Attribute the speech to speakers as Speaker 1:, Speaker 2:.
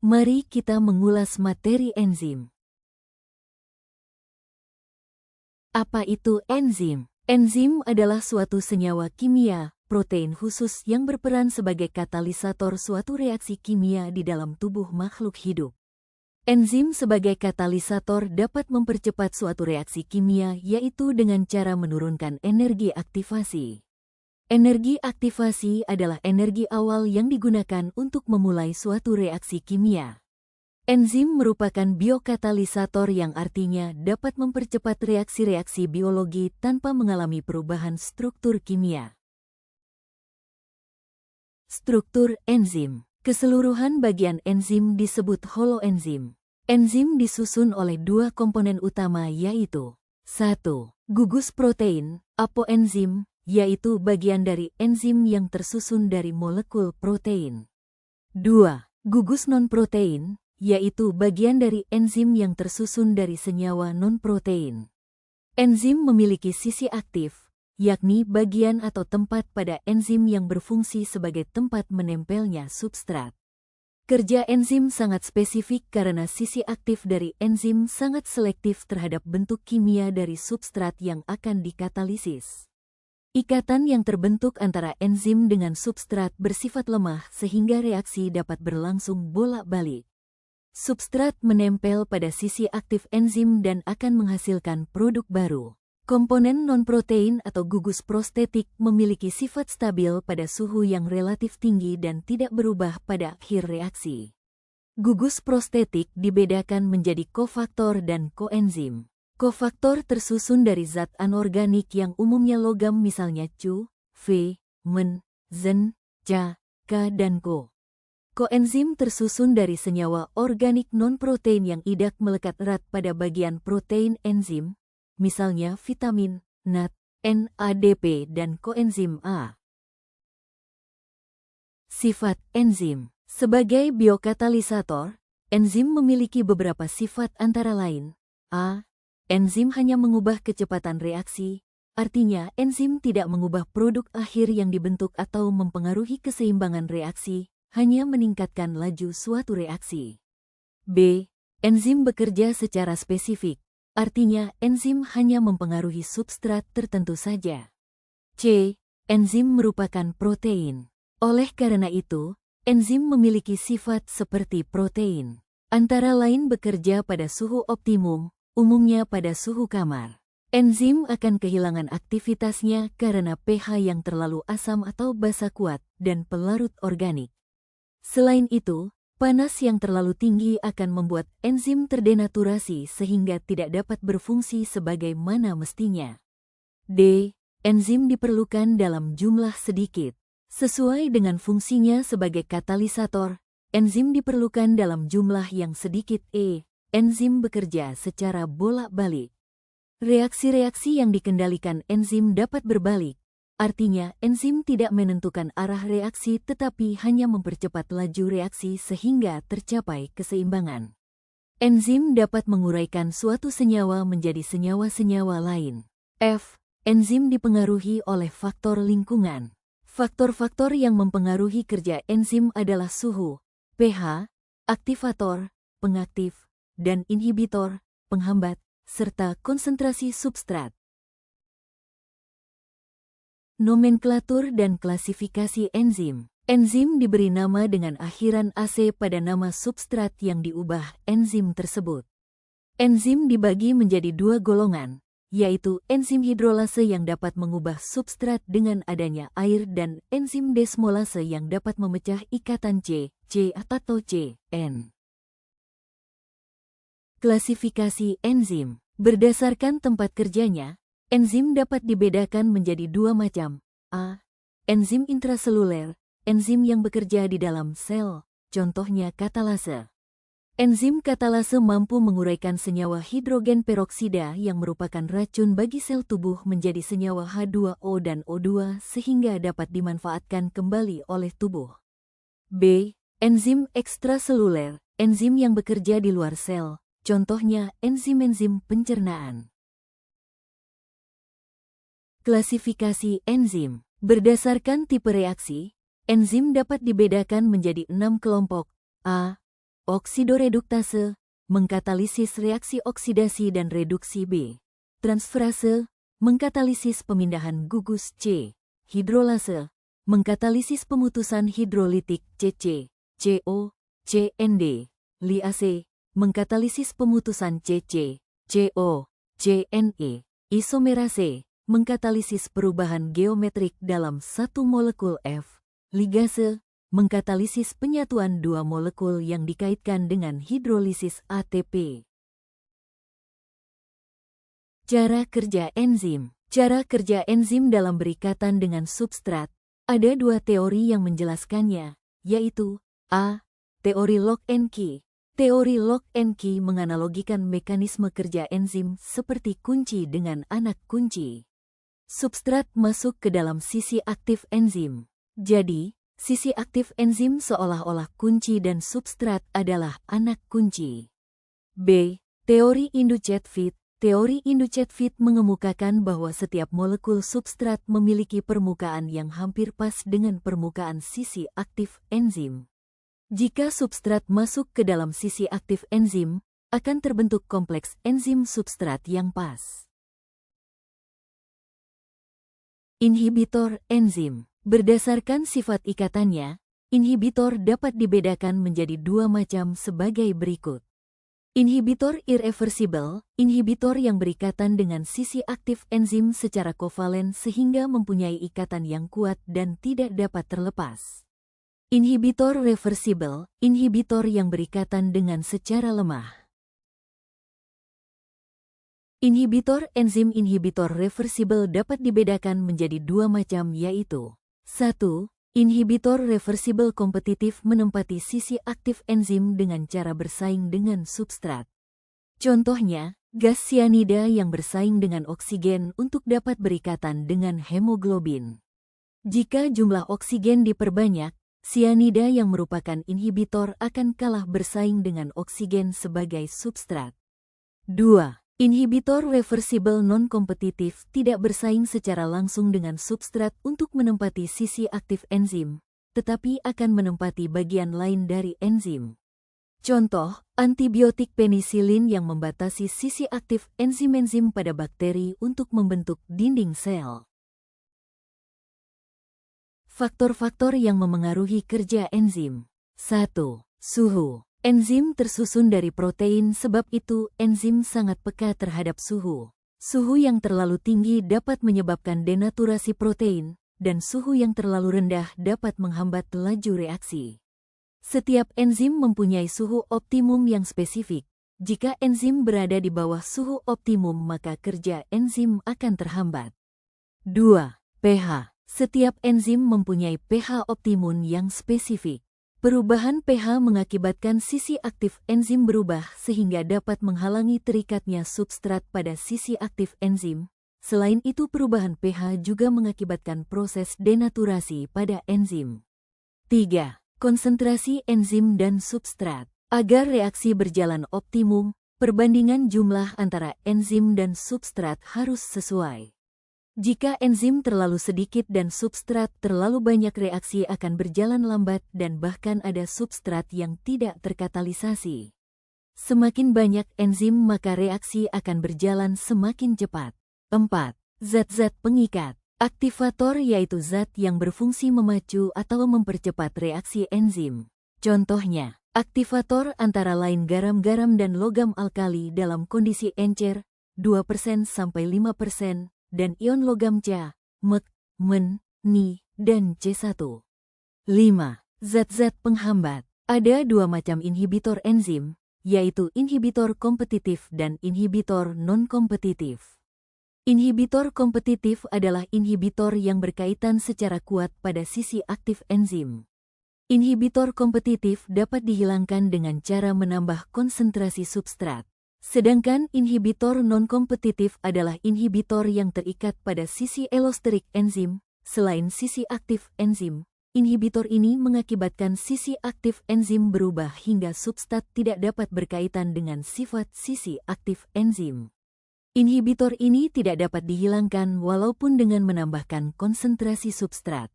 Speaker 1: Mari kita mengulas materi enzim. Apa itu enzim? Enzim adalah suatu senyawa kimia, protein khusus yang berperan sebagai katalisator suatu reaksi kimia di dalam tubuh makhluk hidup. Enzim sebagai katalisator dapat mempercepat suatu reaksi kimia, yaitu dengan cara menurunkan energi aktivasi. Energi aktivasi adalah energi awal yang digunakan untuk memulai suatu reaksi kimia. Enzim merupakan biokatalisator yang artinya dapat mempercepat reaksi-reaksi biologi tanpa mengalami perubahan struktur kimia. Struktur enzim. Keseluruhan bagian enzim disebut holoenzim. Enzim disusun oleh dua komponen utama, yaitu 1. Gugus protein, apoenzim, yaitu bagian dari enzim yang tersusun dari molekul protein. 2. Gugus non-protein, yaitu bagian dari enzim yang tersusun dari senyawa non-protein. Enzim memiliki sisi aktif, yakni bagian atau tempat pada enzim yang berfungsi sebagai tempat menempelnya substrat. Kerja enzim sangat spesifik karena sisi aktif dari enzim sangat selektif terhadap bentuk kimia dari substrat yang akan dikatalisis. Ikatan yang terbentuk antara enzim dengan substrat bersifat lemah sehingga reaksi dapat berlangsung bolak-balik. Substrat menempel pada sisi aktif enzim dan akan menghasilkan produk baru. Komponen non-protein atau gugus prostetik memiliki sifat stabil pada suhu yang relatif tinggi dan tidak berubah pada akhir reaksi. Gugus prostetik dibedakan menjadi kofaktor dan koenzim. Kofaktor tersusun dari zat anorganik yang umumnya logam, misalnya Cu, Fe, Men, Zen, Ca, Ka, dan Ko. Koenzim tersusun dari senyawa organik non-protein yang idak melekat erat pada bagian protein enzim, misalnya vitamin, NAD, NADP, dan koenzim A. Sifat enzim. Sebagai biokatalisator, enzim memiliki beberapa sifat antara lain. A. Enzim hanya mengubah kecepatan reaksi, artinya enzim tidak mengubah produk akhir yang dibentuk atau mempengaruhi keseimbangan reaksi, hanya meningkatkan laju suatu reaksi. B. Enzim bekerja secara spesifik, artinya enzim hanya mempengaruhi substrat tertentu saja. C. Enzim merupakan protein. Oleh karena itu, enzim memiliki sifat seperti protein. Antara lain bekerja pada suhu optimum, umumnya pada suhu kamar. Enzim akan kehilangan aktivitasnya karena pH yang terlalu asam atau basa kuat dan pelarut organik. Selain itu, panas yang terlalu tinggi akan membuat enzim terdenaturasi sehingga tidak dapat berfungsi sebagaimana mestinya. D. Enzim diperlukan dalam jumlah sedikit. Sesuai dengan fungsinya sebagai katalisator, enzim diperlukan dalam jumlah yang sedikit. Enzim bekerja secara bolak-balik. Reaksi-reaksi yang dikendalikan enzim dapat berbalik, artinya enzim tidak menentukan arah reaksi tetapi hanya mempercepat laju reaksi sehingga tercapai keseimbangan. Enzim dapat menguraikan suatu senyawa menjadi senyawa-senyawa lain. F. Enzim dipengaruhi oleh faktor lingkungan. Faktor-faktor yang mempengaruhi kerja enzim adalah suhu, pH, aktivator, pengaktif, dan inhibitor, penghambat, serta konsentrasi substrat. Nomenklatur dan klasifikasi enzim. Enzim diberi nama dengan akhiran AC pada nama substrat yang diubah enzim tersebut. Enzim dibagi menjadi dua golongan, yaitu enzim hidrolase yang dapat mengubah substrat dengan adanya air dan enzim desmolase yang dapat memecah ikatan C atau CN. Klasifikasi enzim. Berdasarkan tempat kerjanya, enzim dapat dibedakan menjadi dua macam. A. Enzim intraseluler, enzim yang bekerja di dalam sel, contohnya katalase. Enzim katalase mampu menguraikan senyawa hidrogen peroksida yang merupakan racun bagi sel tubuh menjadi senyawa H2O dan O2 sehingga dapat dimanfaatkan kembali oleh tubuh. B. Enzim ekstraseluler, enzim yang bekerja di luar sel, contohnya enzim-enzim pencernaan. Klasifikasi enzim. Berdasarkan tipe reaksi, enzim dapat dibedakan menjadi 6 kelompok. A. Oksidoreduktase, mengkatalisis reaksi oksidasi dan reduksi. B. Transferase, mengkatalisis pemindahan gugus. C. Hidrolase, mengkatalisis pemutusan hidrolitik. CC, CO, CND. Liase, mengkatalisis pemutusan CC, CO, CNE. Isomerase, mengkatalisis perubahan geometrik dalam satu molekul F. Ligase, mengkatalisis penyatuan dua molekul yang dikaitkan dengan hidrolisis ATP. Cara kerja enzim. Cara kerja enzim dalam berikatan dengan substrat. Ada dua teori yang menjelaskannya, yaitu A. Teori lock and key. Teori lock and key menganalogikan mekanisme kerja enzim seperti kunci dengan anak kunci. Substrat masuk ke dalam sisi aktif enzim. Jadi, sisi aktif enzim seolah-olah kunci dan substrat adalah anak kunci. B. Teori induced fit. Teori induced fit mengemukakan bahwa setiap molekul substrat memiliki permukaan yang hampir pas dengan permukaan sisi aktif enzim. Jika substrat masuk ke dalam sisi aktif enzim, akan terbentuk kompleks enzim substrat yang pas. Inhibitor enzim. Berdasarkan sifat ikatannya, inhibitor dapat dibedakan menjadi dua macam sebagai berikut. Inhibitor irreversible, inhibitor yang berikatan dengan sisi aktif enzim secara kovalen sehingga mempunyai ikatan yang kuat dan tidak dapat terlepas. Inhibitor reversible, inhibitor yang berikatan dengan secara lemah. Inhibitor enzim inhibitor reversible dapat dibedakan menjadi dua macam yaitu 1. Inhibitor reversible kompetitif menempati sisi aktif enzim dengan cara bersaing dengan substrat. Contohnya, gas sianida yang bersaing dengan oksigen untuk dapat berikatan dengan hemoglobin. Jika jumlah oksigen diperbanyak, sianida yang merupakan inhibitor akan kalah bersaing dengan oksigen sebagai substrat. 2. Inhibitor reversible non-kompetitif tidak bersaing secara langsung dengan substrat untuk menempati sisi aktif enzim, tetapi akan menempati bagian lain dari enzim. Contoh, antibiotik penisilin yang membatasi sisi aktif enzim-enzim pada bakteri untuk membentuk dinding sel. Faktor-faktor yang memengaruhi kerja enzim. 1. Suhu. Enzim tersusun dari protein, sebab itu enzim sangat peka terhadap suhu. Suhu yang terlalu tinggi dapat menyebabkan denaturasi protein, dan suhu yang terlalu rendah dapat menghambat laju reaksi. Setiap enzim mempunyai suhu optimum yang spesifik. Jika enzim berada di bawah suhu optimum, maka kerja enzim akan terhambat. 2. pH. Setiap enzim mempunyai pH optimum yang spesifik. Perubahan pH mengakibatkan sisi aktif enzim berubah sehingga dapat menghalangi terikatnya substrat pada sisi aktif enzim. Selain itu, perubahan pH juga mengakibatkan proses denaturasi pada enzim. 3. Konsentrasi enzim dan substrat. Agar reaksi berjalan optimum, perbandingan jumlah antara enzim dan substrat harus sesuai. Jika enzim terlalu sedikit dan substrat terlalu banyak, reaksi akan berjalan lambat dan bahkan ada substrat yang tidak terkatalisasi. Semakin banyak enzim, maka reaksi akan berjalan semakin cepat. 4. Zat-zat pengikat. Aktivator yaitu zat yang berfungsi memacu atau mempercepat reaksi enzim. Contohnya, aktivator antara lain garam-garam dan logam alkali dalam kondisi encer 2% sampai 5%. Dan ion logam Ca, Mg, Men, Ni, dan C1. 5. Zat-zat penghambat. Ada dua macam inhibitor enzim, yaitu inhibitor kompetitif dan inhibitor non-kompetitif. Inhibitor kompetitif adalah inhibitor yang berkaitan secara kuat pada sisi aktif enzim. Inhibitor kompetitif dapat dihilangkan dengan cara menambah konsentrasi substrat. Sedangkan inhibitor non-kompetitif adalah inhibitor yang terikat pada sisi elosterik enzim. Selain sisi aktif enzim, inhibitor ini mengakibatkan sisi aktif enzim berubah hingga substrat tidak dapat berkaitan dengan sifat sisi aktif enzim. Inhibitor ini tidak dapat dihilangkan walaupun dengan menambahkan konsentrasi substrat.